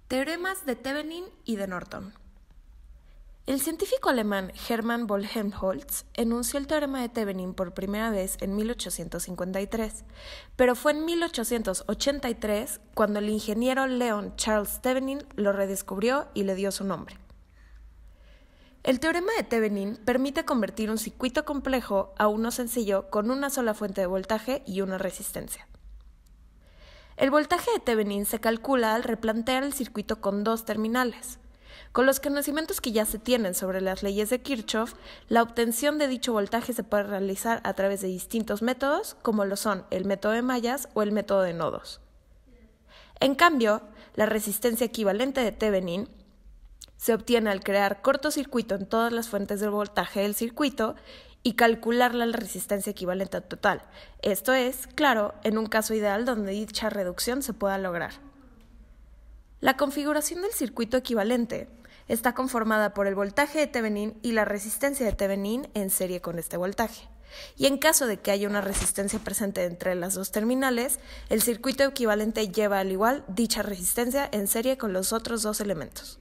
Teoremas de Thevenin y de Norton. El científico alemán Hermann von Helmholtz enunció el teorema de Thevenin por primera vez en 1853, pero fue en 1883 cuando el ingeniero Leon Charles Thevenin lo redescubrió y le dio su nombre. El teorema de Thevenin permite convertir un circuito complejo a uno sencillo con una sola fuente de voltaje y una resistencia. El voltaje de Thevenin se calcula al replantear el circuito con dos terminales. Con los conocimientos que ya se tienen sobre las leyes de Kirchhoff, la obtención de dicho voltaje se puede realizar a través de distintos métodos, como lo son el método de mallas o el método de nodos. En cambio, la resistencia equivalente de Thevenin se obtiene al crear cortocircuito en todas las fuentes del voltaje del circuito y calcular la resistencia equivalente total. Esto es, claro, en un caso ideal donde dicha reducción se pueda lograr. La configuración del circuito equivalente está conformada por el voltaje de Thevenin y la resistencia de Thevenin en serie con este voltaje. Y en caso de que haya una resistencia presente entre las dos terminales, el circuito equivalente lleva al igual dicha resistencia en serie con los otros dos elementos.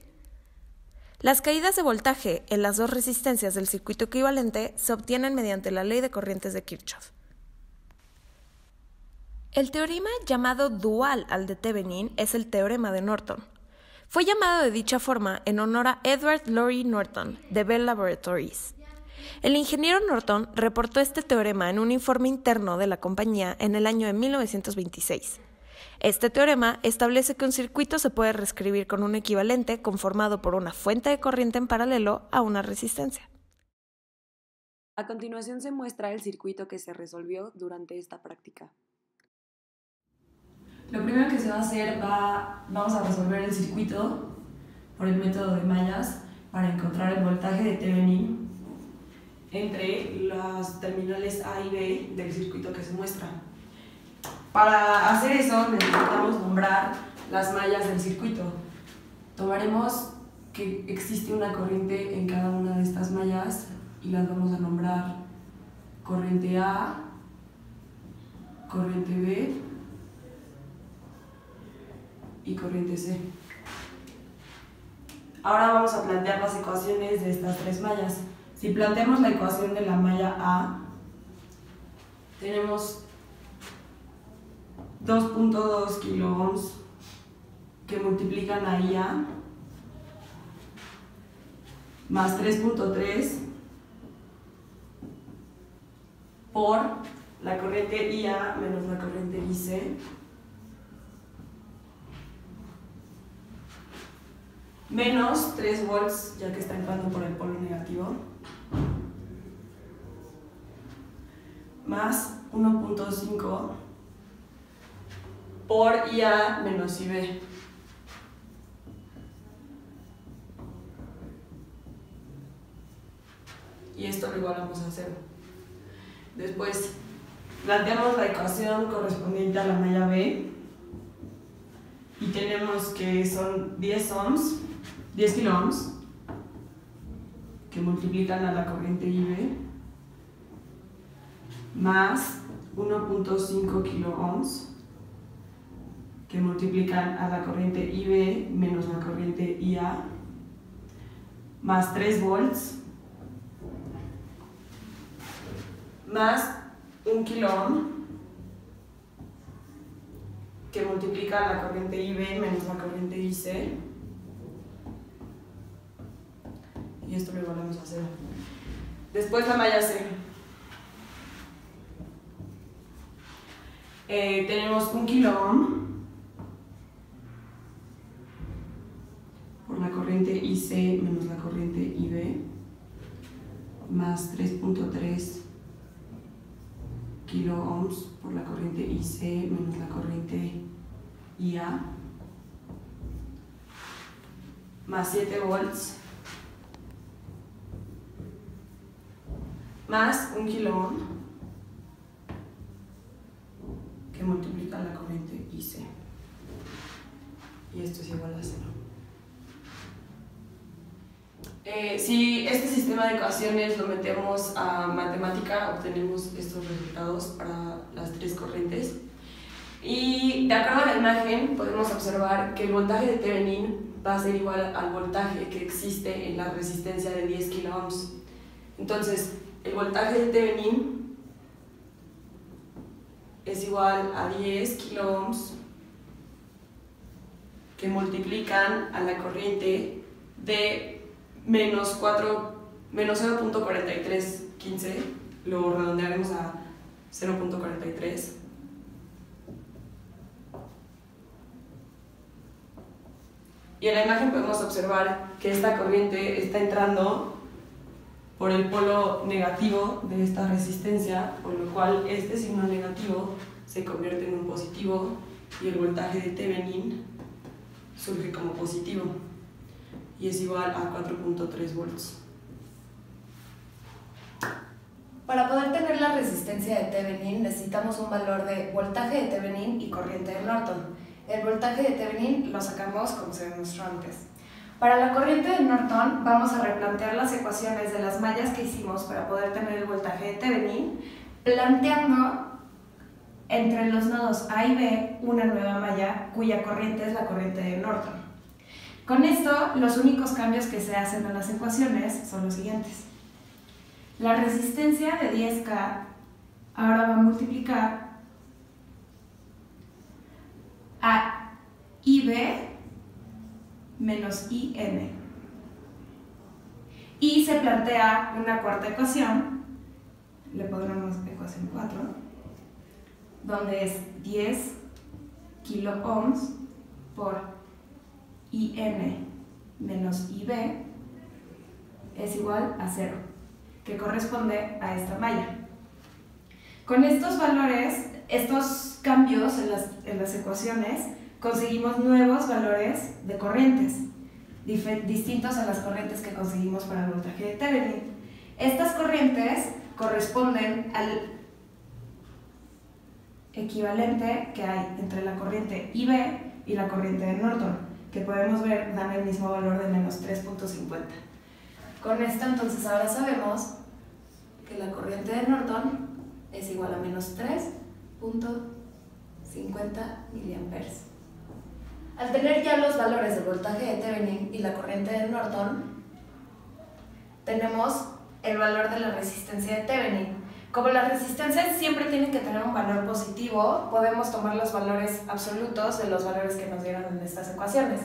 Las caídas de voltaje en las dos resistencias del circuito equivalente se obtienen mediante la ley de corrientes de Kirchhoff. El teorema llamado dual al de Thevenin es el teorema de Norton. Fue llamado de dicha forma en honor a Edward Laurie Norton, de Bell Laboratories. El ingeniero Norton reportó este teorema en un informe interno de la compañía en el año de 1926. Este teorema establece que un circuito se puede reescribir con un equivalente conformado por una fuente de corriente en paralelo a una resistencia. A continuación se muestra el circuito que se resolvió durante esta práctica. Lo primero que se va a hacer vamos a resolver el circuito por el método de mallas para encontrar el voltaje de Thevenin entre las terminales A y B del circuito que se muestra. Para hacer eso necesitamos nombrar las mallas del circuito. Tomaremos que existe una corriente en cada una de estas mallas y las vamos a nombrar corriente A, corriente B y corriente C. Ahora vamos a plantear las ecuaciones de estas tres mallas. Si planteamos la ecuación de la malla A, tenemos 2.2 kiloohms que multiplican a IA más 3.3 por la corriente IA menos la corriente IC menos 3 volts, ya que está entrando por el polo negativo, más 1.5 por IA menos IB. Y esto lo igualamos a 0. Después planteamos la ecuación correspondiente a la malla B y tenemos que son 10 kiloohms que multiplican a la corriente IB más 1.5 kiloohms que multiplican a la corriente IB menos la corriente IA más 3 volts más 1 kiloohm que multiplica la corriente IB menos la corriente IC, y esto lo igualamos a 0. Después la malla C. Tenemos 1 kiloohm por la corriente IC menos la corriente IB más 3.3 kiloohms por la corriente IC menos la corriente IA más 7 volts más 1 kiloohm que multiplica la corriente IC, y esto es igual a 0. Si este sistema de ecuaciones lo metemos a matemática, obtenemos estos resultados para las tres corrientes. Y de acuerdo a la imagen podemos observar que el voltaje de Thevenin va a ser igual al voltaje que existe en la resistencia de 10 kiloohms. Entonces, el voltaje de Thevenin es igual a 10 kiloohms que multiplican a la corriente de menos 0.4315, lo redondearemos a 0.43. Y en la imagen podemos observar que esta corriente está entrando por el polo negativo de esta resistencia, por lo cual este signo negativo se convierte en un positivo y el voltaje de Thevenin surge como positivo y es igual a 4.3 volts. Para poder tener la resistencia de Thevenin necesitamos un valor de voltaje de Thevenin y corriente de Norton. El voltaje de Thevenin lo sacamos como se demostró antes. Para la corriente de Norton vamos a replantear las ecuaciones de las mallas que hicimos para poder tener el voltaje de Thevenin, planteando entre los nodos A y B una nueva malla cuya corriente es la corriente de Norton. Con esto, los únicos cambios que se hacen en las ecuaciones son los siguientes. La resistencia de 10K ahora va a multiplicar a IB menos IN. Y se plantea una cuarta ecuación, le pondremos ecuación 4, donde es 10 kiloohms por IN menos IB es igual a 0, que corresponde a esta malla. Con estos valores, estos cambios en las ecuaciones, conseguimos nuevos valores de corrientes, distintos a las corrientes que conseguimos para el voltaje de Thevenin. Estas corrientes corresponden al equivalente que hay entre la corriente IB y la corriente de Norton, que podemos ver dan el mismo valor de menos 3.50. Con esto entonces ahora sabemos que la corriente de Norton es igual a menos 3.50 miliamperes. Al tener ya los valores del voltaje de Thevenin y la corriente de Norton, tenemos el valor de la resistencia de Thevenin. Como las resistencias siempre tienen que tener un valor positivo, podemos tomar los valores absolutos de los valores que nos dieron en estas ecuaciones.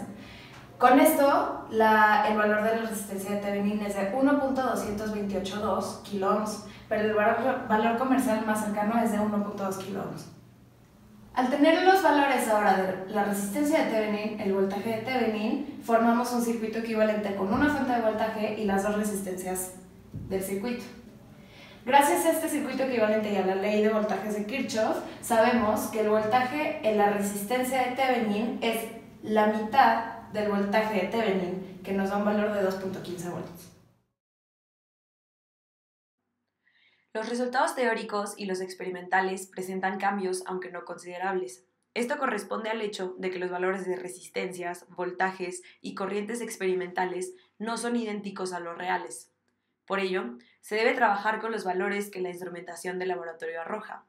Con esto, el valor de la resistencia de Thevenin es de 1.2282 kiloohms, pero el valor comercial más cercano es de 1.2 kiloohms. Al tener los valores ahora de la resistencia de Thevenin, el voltaje de Thevenin, formamos un circuito equivalente con una fuente de voltaje y las dos resistencias del circuito. Gracias a este circuito equivalente y a la ley de voltajes de Kirchhoff, sabemos que el voltaje en la resistencia de Thevenin es la mitad del voltaje de Thevenin, que nos da un valor de 2.15 volts. Los resultados teóricos y los experimentales presentan cambios, aunque no considerables. Esto corresponde al hecho de que los valores de resistencias, voltajes y corrientes experimentales no son idénticos a los reales. Por ello, se debe trabajar con los valores que la instrumentación de laboratorio arroja.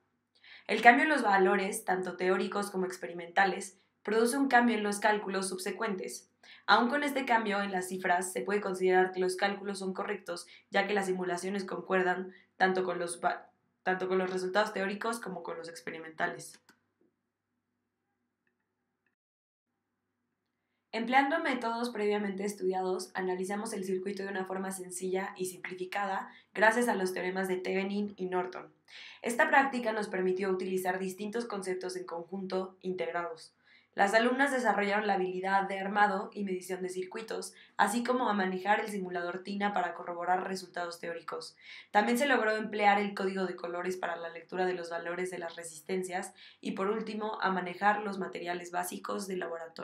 El cambio en los valores, tanto teóricos como experimentales, produce un cambio en los cálculos subsecuentes. Aún con este cambio en las cifras, se puede considerar que los cálculos son correctos, ya que las simulaciones concuerdan tanto con los resultados teóricos como con los experimentales. Empleando métodos previamente estudiados, analizamos el circuito de una forma sencilla y simplificada gracias a los teoremas de Thevenin y Norton. Esta práctica nos permitió utilizar distintos conceptos en conjunto integrados. Las alumnas desarrollaron la habilidad de armado y medición de circuitos, así como a manejar el simulador TINA para corroborar resultados teóricos. También se logró emplear el código de colores para la lectura de los valores de las resistencias y, por último, a manejar los materiales básicos del laboratorio.